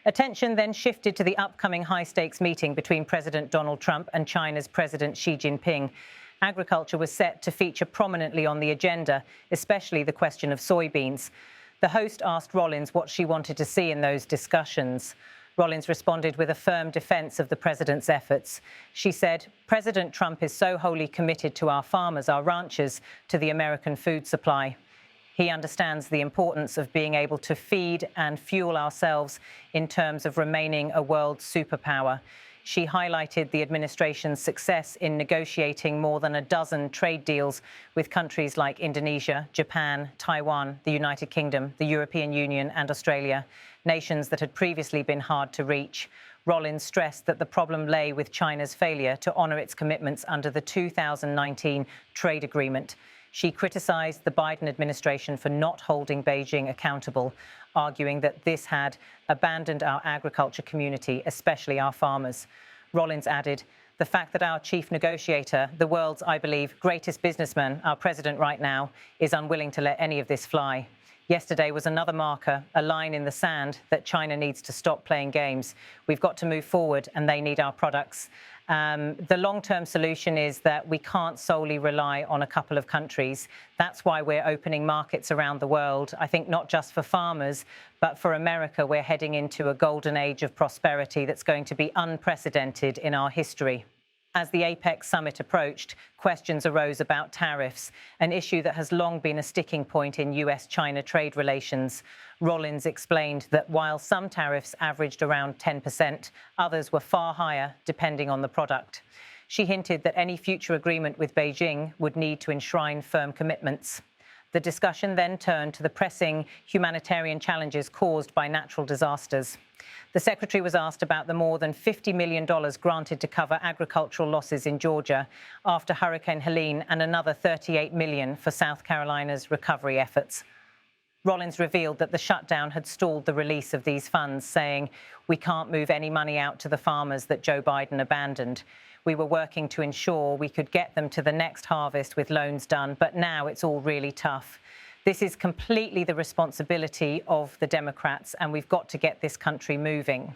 Attention then shifted to the upcoming high-stakes meeting between President Donald Trump and China's President Xi Jinping. Agriculture was set to feature prominently on the agenda, especially the question of soybeans. The host asked Rollins what she wanted to see in those discussions. Rollins responded with a firm defense of the president's efforts. She said, "President Trump is so wholly committed to our farmers, our ranchers, to the American food supply. He understands the importance of being able to feed and fuel ourselves in terms of remaining a world superpower." She highlighted the administration's success in negotiating more than a dozen trade deals with countries like Indonesia, Japan, Taiwan, the United Kingdom, the European Union and Australia, nations that had previously been hard to reach. Rollins stressed that the problem lay with China's failure to honour its commitments under the 2019 trade agreement. She criticised the Biden administration for not holding Beijing accountable, arguing that this had abandoned our agriculture community, especially our farmers. Rollins added, "The fact that our chief negotiator, the world's, I believe, greatest businessman, our president right now, is unwilling to let any of this fly. Yesterday was another marker, a line in the sand that China needs to stop playing games. We've got to move forward and they need our products." The long-term solution is that we can't solely rely on a couple of countries. That's why we're opening markets around the world. I think not just for farmers, but for America, we're heading into a golden age of prosperity that's going to be unprecedented in our history. As the APEC summit approached, questions arose about tariffs, an issue that has long been a sticking point in US-China trade relations. Rollins explained that while some tariffs averaged around 10%, others were far higher, depending on the product. She hinted that any future agreement with Beijing would need to enshrine firm commitments. The discussion then turned to the pressing humanitarian challenges caused by natural disasters. The Secretary was asked about the more than $50 million granted to cover agricultural losses in Georgia after Hurricane Helene and another $38 million for South Carolina's recovery efforts. Rollins revealed that the shutdown had stalled the release of these funds, saying, "We can't move any money out to the farmers that Joe Biden abandoned. We were working to ensure we could get them to the next harvest with loans done, but now it's all really tough. This is completely the responsibility of the Democrats, and we've got to get this country moving."